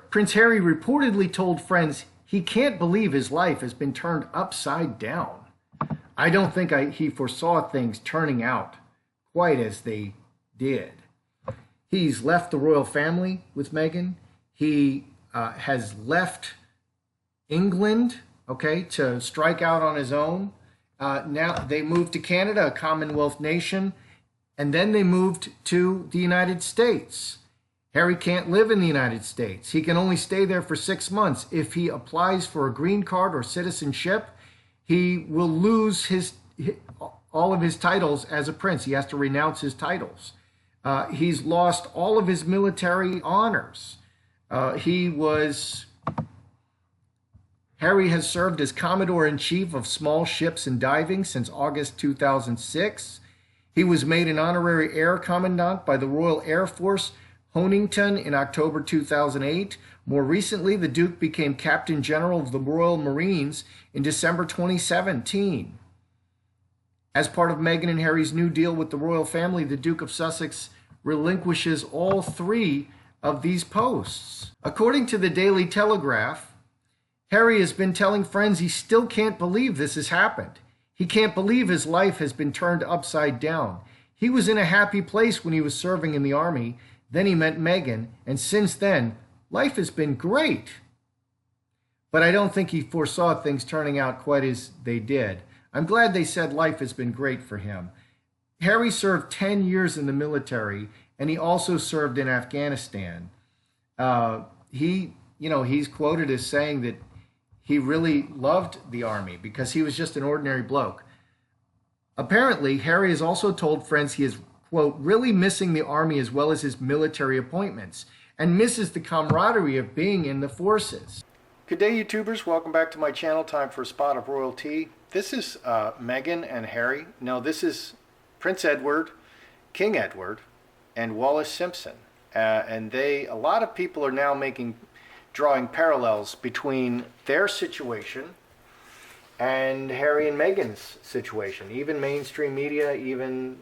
Prince Harry reportedly told friends he can't believe his life has been turned upside down. I don't think he foresaw things turning out quite as they did. He's left the royal family with Meghan. He has left England, okay, to strike out on his own. Now they moved to Canada, a Commonwealth nation, and then they moved to the United States. Harry can't live in the United States. He can only stay there for 6 months. If he applies for a green card or citizenship, he will lose all of his titles as a prince. He has to renounce his titles. He's lost all of his military honors. Harry has served as Commodore-in-Chief of small ships and diving since August 2006. He was made an honorary air commandant by the Royal Air Force, Honington, in October 2008. More recently, the Duke became Captain General of the Royal Marines in December 2017. As part of Meghan and Harry's new deal with the royal family, the Duke of Sussex relinquishes all 3 of these posts. According to the Daily Telegraph, Harry has been telling friends he still can't believe this has happened. He can't believe his life has been turned upside down. He was in a happy place when he was serving in the army. Then he met Meghan, and since then, life has been great. But I don't think he foresaw things turning out quite as they did. I'm glad they said life has been great for him. Harry served 10 years in the military, and he also served in Afghanistan. He's quoted as saying that he really loved the army because he was just an ordinary bloke. Apparently, Harry has also told friends he is, quote, really missing the army as well as his military appointments and misses the camaraderie of being in the forces. Good day, YouTubers. Welcome back to my channel. Time for a spot of royalty. This is Meghan and Harry. No, this is Prince Edward, King Edward, and Wallis Simpson. And a lot of people are now drawing parallels between their situation and Harry and Meghan's situation. Even mainstream media, even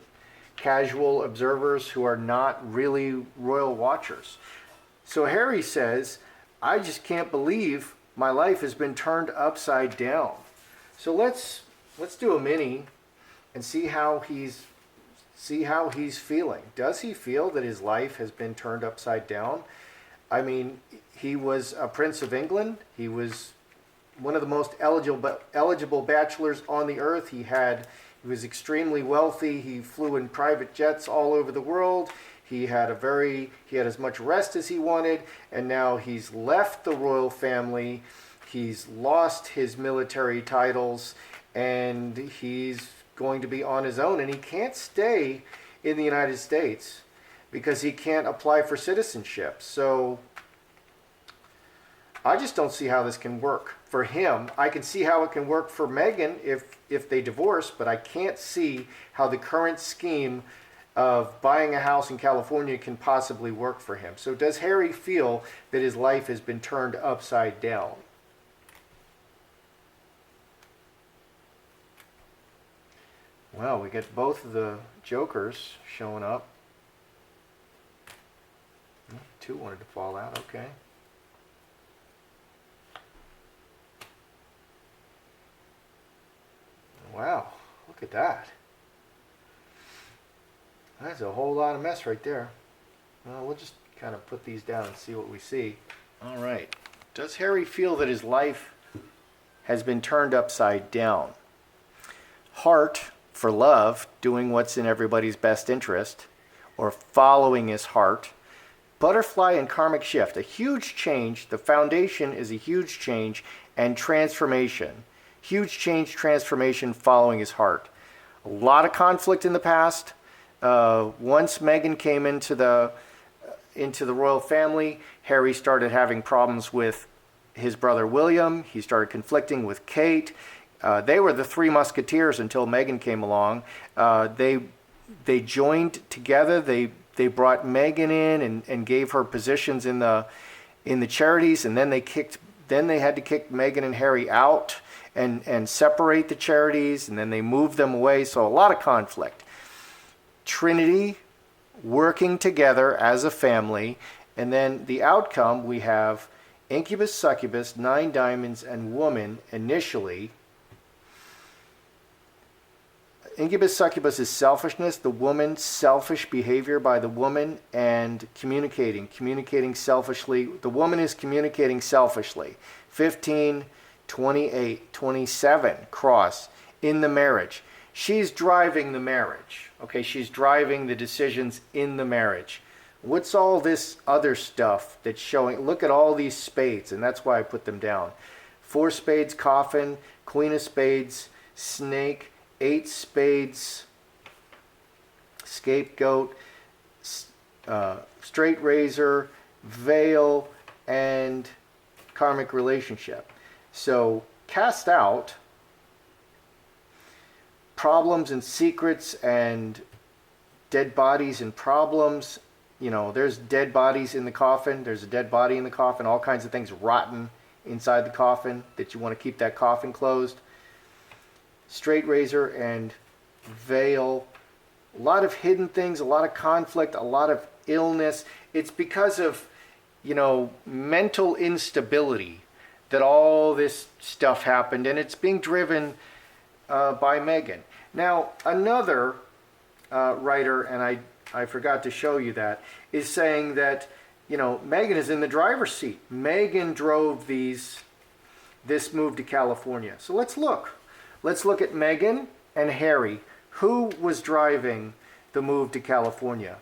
casual observers who are not really royal watchers. So Harry says, I just can't believe my life has been turned upside down. So let's do a mini and see how he's feeling. Does he feel that his life has been turned upside down? I mean, he was a Prince of England. He was one of the most eligible bachelors on the earth. He was extremely wealthy. He flew in private jets all over the world. He had as much rest as he wanted, and now he's left the royal family. He's lost his military titles, and he's going to be on his own, and he can't stay in the United States because he can't apply for citizenship. So I just don't see how this can work for him. I can see how it can work for Meghan if they divorce, but I can't see how the current scheme of buying a house in California can possibly work for him. So does Harry feel that his life has been turned upside down? Well, we get both of the jokers showing up. 2 wanted to fall out, okay. Wow, look at that. That's a whole lot of mess right there. Well, we'll just kind of put these down and see what we see. All right. Does Harry feel that his life has been turned upside down? Heart for love, doing what's in everybody's best interest, or following his heart. Butterfly and karmic shift, a huge change. The foundation is a huge change, and transformation. Huge change, transformation, following his heart. A lot of conflict in the past. Once Meghan came into the royal family, Harry started having problems with his brother William. He started conflicting with Kate. They were the 3 musketeers until Meghan came along. They joined together. They brought Meghan in and gave her positions in the charities, and then they had to kick Meghan and Harry out and separate the charities, and then they moved them away. So a lot of conflict. Trinity working together as a family, And then the outcome, we have incubus, succubus, 9 diamonds, and woman initially. Incubus, succubus is selfishness. The woman, selfish behavior by the woman, and communicating selfishly. The woman is communicating selfishly. 15, 28, 27, cross, in the marriage. She's driving the marriage. Okay, she's driving the decisions in the marriage. What's all this other stuff that's showing? Look at all these spades, and that's why I put them down. 4 spades, coffin, queen of spades, snake, 8 spades, scapegoat, straight razor, veil, and karmic relationship. So cast out problems and secrets and dead bodies and problems. You know, there's dead bodies in the coffin. There's a dead body in the coffin. All kinds of things rotten inside the coffin that you want to keep that coffin closed. Straight razor and veil. A lot of hidden things, a lot of conflict, a lot of illness. It's because of, you know, mental instability that all this stuff happened, and it's being driven by Megan. Now, another writer, and I forgot to show you that, is saying that, you know, Megan is in the driver's seat. Megan drove this move to California. So let's look. Let's look at Megan and Harry. Who was driving the move to California?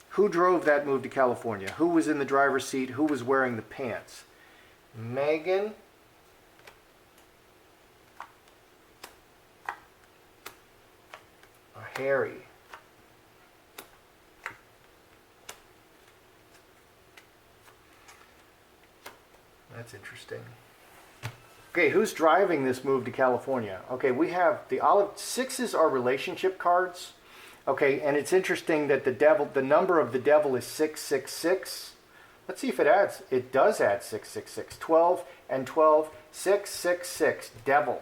Who drove that move to California? Who was in the driver's seat? Who was wearing the pants? Megan or Harry? That's interesting. Okay, who's driving this move to California? Okay, we have the olive. 6s are relationship cards. Okay, and it's interesting that the number of the devil is 666. Let's see if it adds. It does add 666. 12 and 12, 666, devil.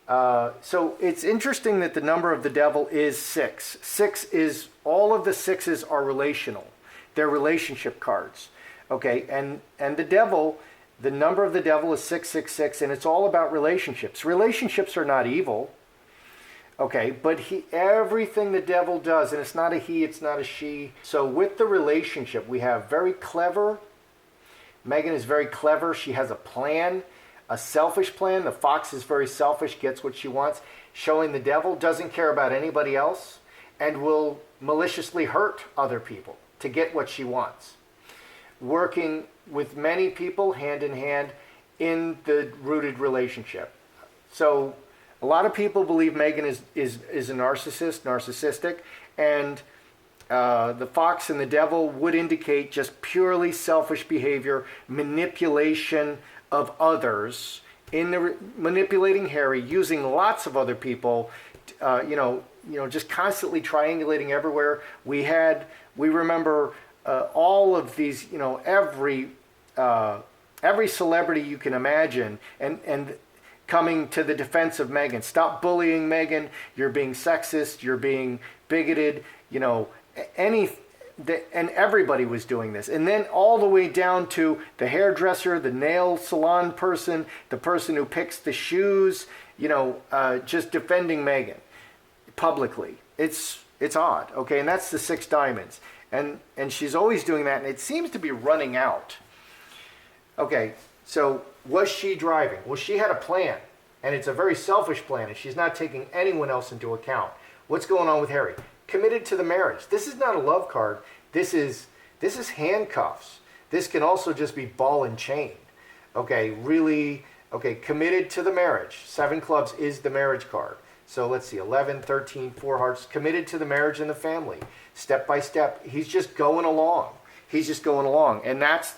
So it's interesting that the number of the devil is 6. 6 is, all of the 6s are relational. They're relationship cards. Okay, and the devil, the number of the devil is 666, and it's all about relationships. Relationships are not evil. Okay, but everything the devil does, and it's not a he, it's not a she. So with the relationship, we have very clever. Megan is very clever. She has a plan, a selfish plan. The fox is very selfish, gets what she wants. Showing the devil doesn't care about anybody else and will maliciously hurt other people to get what she wants. Working with many people hand in hand in the rooted relationship. So a lot of people believe Megan is a narcissistic, and the fox and the devil would indicate just purely selfish behavior, manipulation of others, manipulating Harry, using lots of other people, just constantly triangulating everywhere. We remember all of these, every celebrity you can imagine, and coming to the defense of Megan. Stop bullying Megan. You're being sexist. You're being bigoted. And everybody was doing this. And then all the way down to the hairdresser, the nail salon person, the person who picks the shoes, just defending Megan publicly. It's odd, okay? And that's the 6 diamonds. And she's always doing that, and it seems to be running out. Okay, so was she driving? Well, she had a plan, and it's a very selfish plan, and she's not taking anyone else into account. What's going on with Harry? Committed to the marriage. This is not a love card. This is handcuffs. This can also just be ball and chain. Okay, really, committed to the marriage. 7 clubs is the marriage card. So let's see, 11, 13, 4 hearts, committed to the marriage and the family. Step by step, he's just going along. And that's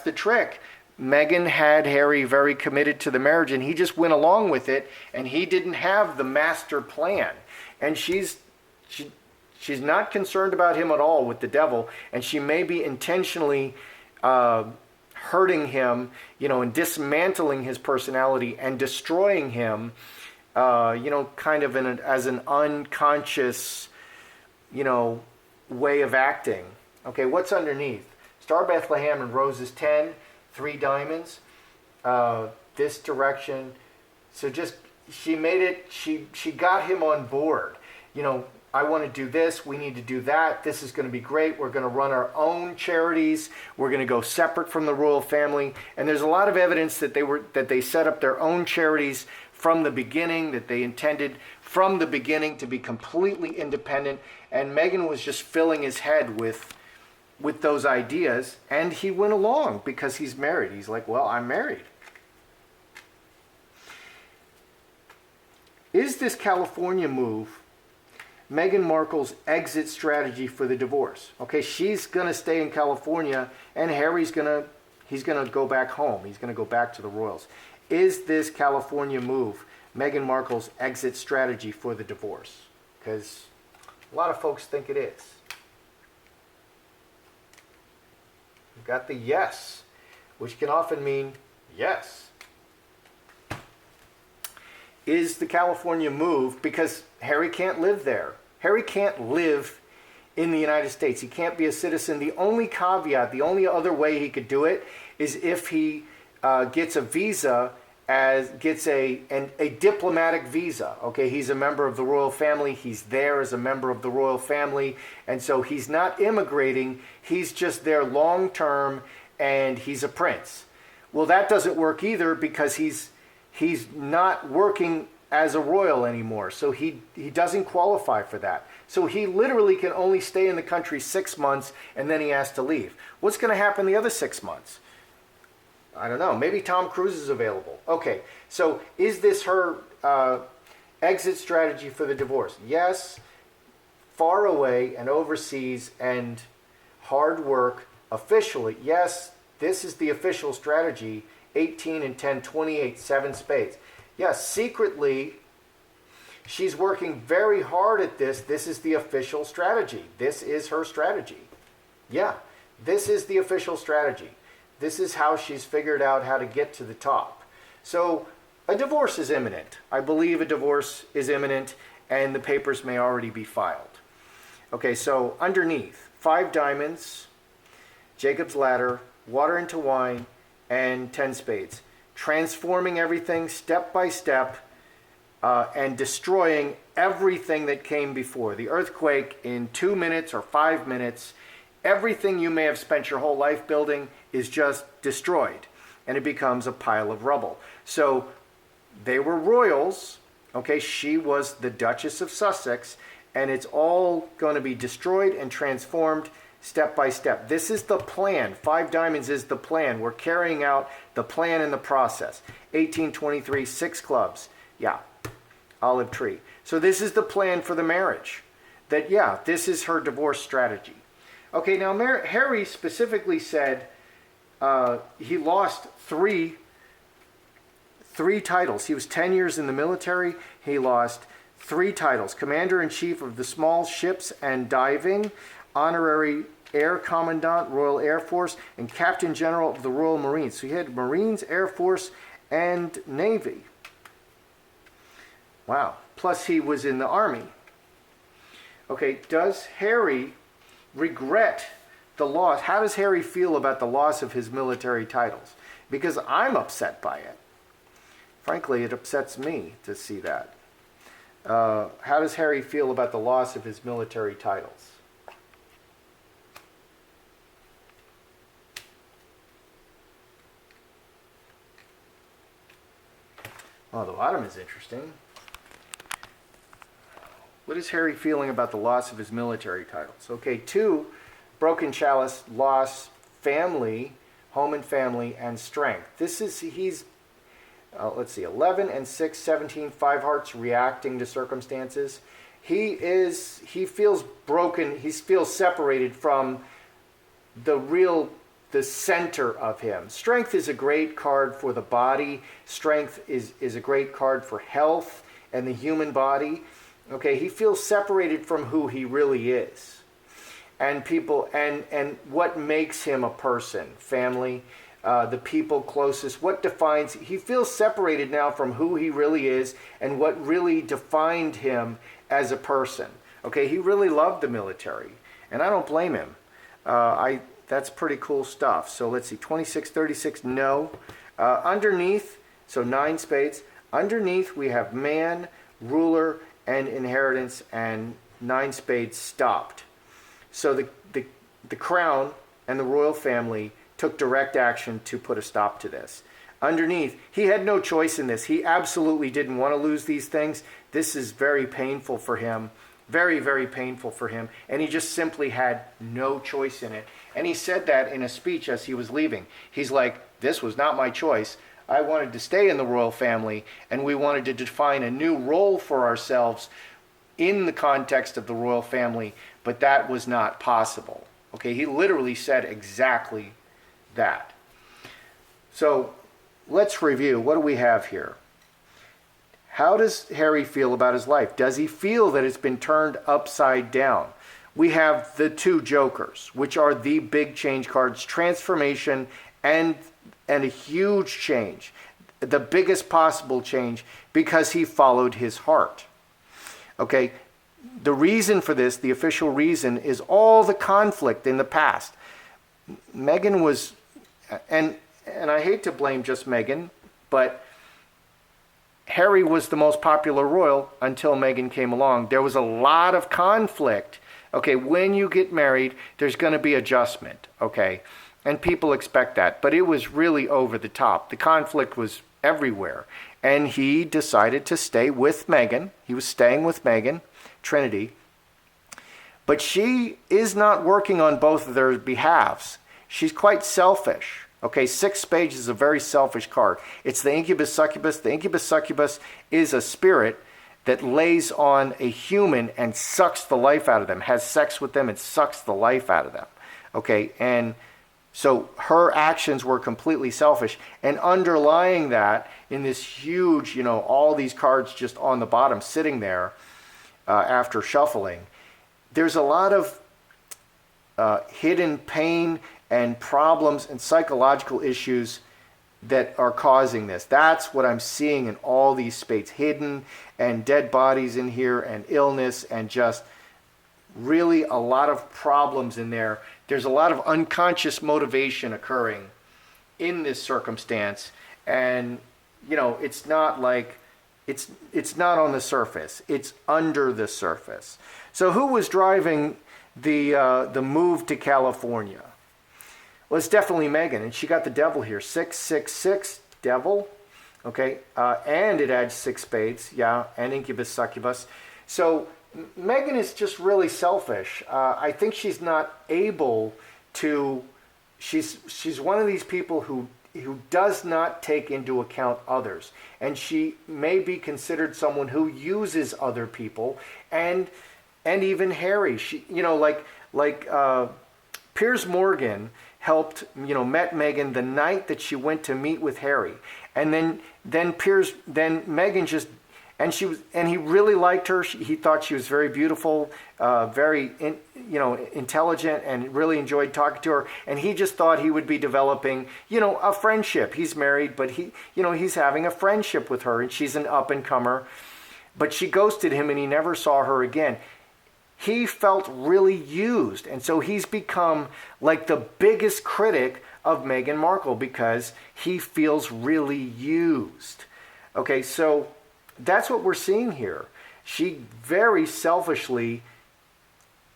the trick. Megan had Harry very committed to the marriage, and he just went along with it, and he didn't have the master plan. And she's not concerned about him at all with the devil, and she may be intentionally hurting him, and dismantling his personality and destroying him, kind of as an unconscious, way of acting. Okay, what's underneath? Star Bethlehem and roses 10, 3 diamonds, this direction. So just, she made it, she got him on board. You know, I want to do this, we need to do that, this is going to be great, we're going to run our own charities, we're going to go separate from the royal family. And there's a lot of evidence that they set up their own charities from the beginning, that they intended from the beginning to be completely independent. And Meghan was just filling his head with those ideas, and he went along because he's married. He's like, well, I'm married. Is this California move Meghan Markle's exit strategy for the divorce? Okay, she's going to stay in California, and Harry's he's going to go back home. He's going to go back to the royals. Is this California move Meghan Markle's exit strategy for the divorce? Because a lot of folks think it is. We've got the yes, which can often mean yes. Is the California move, because Harry can't live there. Harry can't live in the United States. He can't be a citizen. The only caveat, the only other way he could do it is if he gets a visa, gets a diplomatic visa. Okay, he's a member of the royal family. He's there as a member of the royal family. And so he's not immigrating. He's just there long term, and he's a prince. Well, that doesn't work either, because he's not working as a royal anymore. So he doesn't qualify for that. So he literally can only stay in the country 6 months, and then he has to leave. What's going to happen the other 6 months? I don't know. Maybe Tom Cruise is available. Okay, so is this her exit strategy for the divorce? Yes, far away and overseas and hard work officially. Yes, this is the official strategy. 18 and 10, 28, 7 spades. Yes, secretly, she's working very hard at this. This is the official strategy. This is her strategy. Yeah, this is the official strategy. This is how she's figured out how to get to the top. So a divorce is imminent. I believe a divorce is imminent, and the papers may already be filed. Okay, so underneath, 5 diamonds, Jacob's ladder, water into wine, and 10 spades. Transforming everything step by step, and destroying everything that came before. The earthquake in 2 minutes or 5 minutes. Everything you may have spent your whole life building is just destroyed, and it becomes a pile of rubble. So they were royals. Okay, she was the Duchess of Sussex, and it's all going to be destroyed and transformed step by step. This is the plan. 5 diamonds is the plan. We're carrying out the plan in the process. 1823, 6 clubs. Yeah, olive tree. So this is the plan for the marriage. That, yeah, this is her divorce strategy. Okay, now Harry specifically said he lost three titles. He was 10 years in the military. He lost 3 titles. Commander-in-Chief of the small ships and diving, honorary Air Commandant, Royal Air Force, and Captain General of the Royal Marines. So he had Marines, Air Force, and Navy. Wow. Plus he was in the Army. Okay, does Harry regret the loss? How does Harry feel about the loss of his military titles? Because I'm upset by it. Frankly, it upsets me to see that. How does Harry feel about the loss of his military titles? Oh, the bottom is interesting. What is Harry feeling about the loss of his military titles? Okay, 2, broken chalice, loss, family, home and family, and strength. This is, let's see, 11 and 6, 17, 5 hearts, reacting to circumstances. He feels broken, he feels separated from the center of him. Strength is a great card for the body. Strength is a great card for health and the human body. Okay, he feels separated from who he really is. And people, and what makes him a person, family, the people closest, what defines, he feels separated now from who he really is and what really defined him as a person. Okay, he really loved the military, and I don't blame him. that's pretty cool stuff. So let's see, 26, 36, no. Underneath, so 9 spades. Underneath we have man, ruler, and inheritance, and 9 spades stopped. So the crown and the royal family took direct action to put a stop to this. Underneath, he had no choice in this. He absolutely didn't want to lose these things. This is very painful for him. Very, very painful for him. And he just simply had no choice in it. And he said that in a speech as he was leaving. He's like, this was not my choice. I wanted to stay in the royal family, and we wanted to define a new role for ourselves in the context of the royal family, but that was not possible. Okay, he literally said exactly that. So let's review. What do we have here? How does Harry feel about his life? Does he feel that it's been turned upside down? We have the 2 jokers, which are the big change cards, transformation and a huge change, the biggest possible change, because he followed his heart. Okay, the reason for this, the official reason, is all the conflict in the past. Meghan was, and I hate to blame just Meghan, but Harry was the most popular royal until Meghan came along. There was a lot of conflict. Okay, when you get married, there's going to be adjustment, okay? And people expect that, but it was really over the top. The conflict was everywhere. And he decided to stay with Meghan. He was staying with Meghan, Trinity. But she is not working on both of their behalves. She's quite selfish. Okay, 6 spades is a very selfish card. It's the incubus succubus. The incubus succubus is a spirit that lays on a human and sucks the life out of them, has sex with them and sucks the life out of them. Okay, and so her actions were completely selfish. And underlying that, in this huge, all these cards just on the bottom sitting there after shuffling, there's a lot of hidden pain and problems and psychological issues that are causing this. That's what I'm seeing in all these spades. Hidden and dead bodies in here, and illness, and just really a lot of problems in there. There's a lot of unconscious motivation occurring in this circumstance, and it's not like it's not on the surface. It's under the surface. So who was driving the move to California? Well, it's definitely Meghan, and she got the devil here. 666, devil. Okay, and it adds 6 spades, yeah, and incubus succubus. So Meghan is just really selfish. I think she's not able to. She's one of these people who does not take into account others, and she may be considered someone who uses other people, and even Harry. She, like Piers Morgan helped, met Meghan the night that she went to meet with Harry, and then Meghan just. And he really liked her. He thought she was very beautiful, very intelligent, and really enjoyed talking to her. And he just thought he would be developing, a friendship. He's married, but he's having a friendship with her, and she's an up and comer. But she ghosted him, and he never saw her again. He felt really used, and so he's become like the biggest critic of Meghan Markle because he feels really used. Okay, so that's what we're seeing here. She very selfishly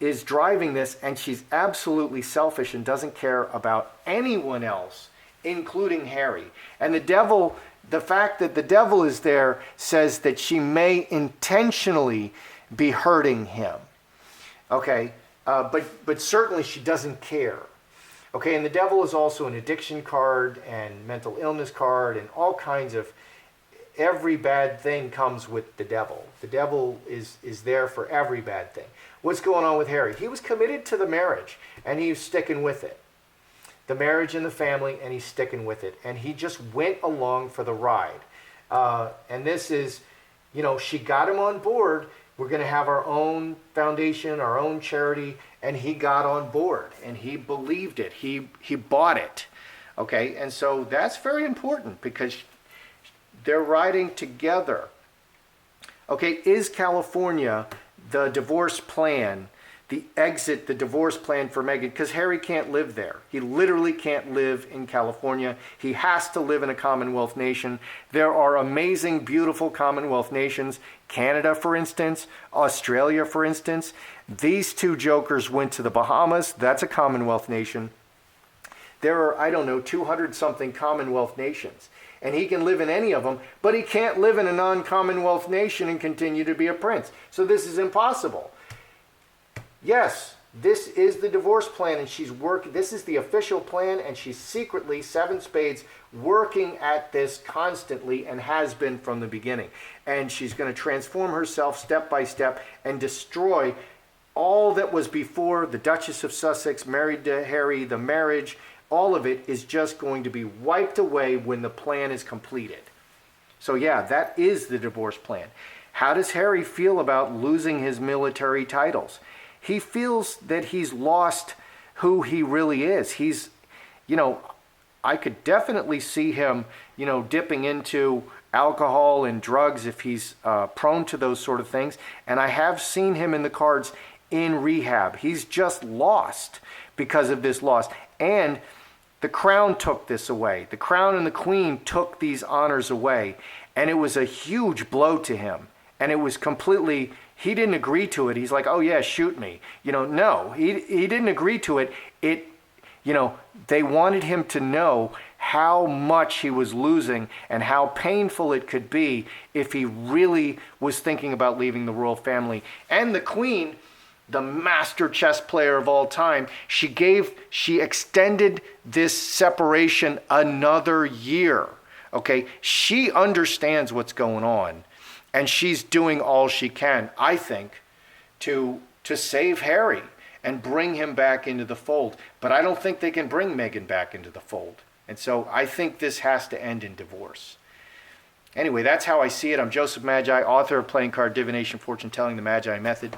is driving this, and she's absolutely selfish and doesn't care about anyone else, including Harry. And the fact that the devil is there says that she may intentionally be hurting him. Okay, but certainly she doesn't care. Okay, and the devil is also an addiction card and mental illness card and all kinds of. Every bad thing comes with the devil. The devil is there for every bad thing. What's going on with Harry? He was committed to the marriage, and he's sticking with it. The marriage and the family, and he's sticking with it. And he just went along for the ride. And this is, she got him on board. We're going to have our own foundation, our own charity, and he got on board, and he believed it. He bought it. Okay, and so that's very important because they're riding together. Okay, is California the divorce plan the exit, the divorce plan for Meghan, because Harry can't live there. He literally can't live in California. He has to live in a Commonwealth nation. There are amazing, beautiful Commonwealth nations. Canada, for instance, Australia, for instance. These two jokers went to the Bahamas. That's a Commonwealth nation. There are, I don't know, 200-something Commonwealth nations. And he can live in any of them, but he can't live in a non-Commonwealth nation and continue to be a prince. So this is impossible. Yes, this is the divorce plan, and she's working. This is the official plan, and she's secretly, seven spades, working at this constantly and has been from the beginning. And she's going to transform herself step by step and destroy all that was before the Duchess of Sussex, married to Harry, the marriage. All of it is just going to be wiped away when the plan is completed. So yeah, that is the divorce plan. How does Harry feel about losing his military titles? He feels that he's lost who he really is. He's, I could definitely see him, dipping into alcohol and drugs if he's prone to those sort of things. And I have seen him in the cards in rehab. He's just lost because of this loss. And the crown took this away. The crown and the queen took these honors away. And it was a huge blow to him. And it was completely, he didn't agree to it. He's like, oh yeah, shoot me. No, he didn't agree to it. They wanted him to know how much he was losing and how painful it could be if he really was thinking about leaving the royal family. And the queen, the master chess player of all time, she extended this separation another year. Okay, she understands what's going on. And she's doing all she can, I think, to save Harry and bring him back into the fold. But I don't think they can bring Meghan back into the fold. And so I think this has to end in divorce. Anyway, that's how I see it. I'm Joseph Magi, author of Playing Card Divination, Fortune Telling, the Magi Method.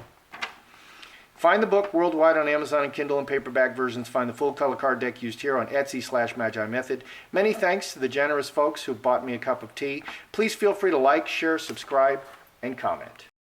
Find the book worldwide on Amazon and Kindle and paperback versions. Find the full color card deck used here on Etsy/Magi Method. Many thanks to the generous folks who bought me a cup of tea. Please feel free to like, share, subscribe, and comment.